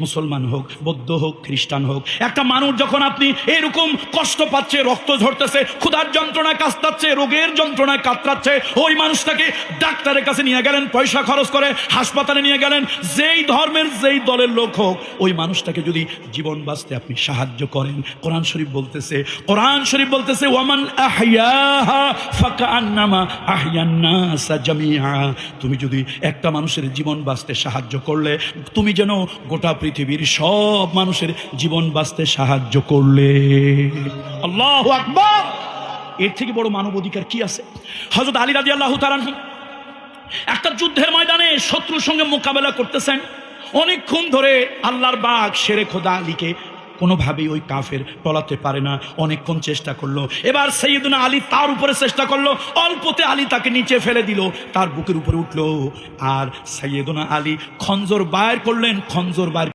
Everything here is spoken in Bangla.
মুসলমান হোক, বৌদ্ধ হোক, খ্রিস্টান হোক, একটা মানুষ যখন আপনি এরকম কষ্ট পাচ্ছে, রক্ত ঝরতেছে, ক্ষুধার যন্ত্রণায় কাতরাচ্ছে, রোগের যন্ত্রণায় কাতরাচ্ছে, ওই মানুষটাকে ডাক্তারের কাছে নিয়ে গেলেন, পয়সা খরচ করে হাসপাতালে নিয়ে গেলেন, যেই ধর্মের যেই দলের লোক হোক, ওই মানুষটাকে যদি জীবন বাঁচতে আপনি সাহায্য করেন, কোরআন শরীফ বলতেছে ওয়ামান আহইয়াহা ফাকান্নামা আহইয়ান নাসা জামিআ, তুমি যদি একটা মানুষের জীবন বাঁচতে সাহায্য করলে তুমি যেন গোটা পৃথিবীর সব মানুষের জীবন বাঁচতে সাহায্য করলে। আল্লাহু আকবার! এর থেকে বড় মানব অধিকার কি আছে? হযরত আলী রাদিয়াল্লাহু তাআলা একটা যুদ্ধের ময়দানে শত্রুর সঙ্গে মোকাবেলা করতেছেন, অনেকক্ষণ ধরে আল্লাহর বাগ শেরে খোদা আলীকে কোনোভাবেই ওই কাফের টলাতে পারে না, অনেকক্ষণ চেষ্টা করলো। এবার সাইয়েদনা আলী তার উপরে চেষ্টা করলো, অল্পতে আলী তাকে নিচে ফেলে দিল, তার বুকের উপরে উঠলো, আর সাইয়েদনা আলী খঞ্জর বাইর করলেন, খঞ্জর বাইর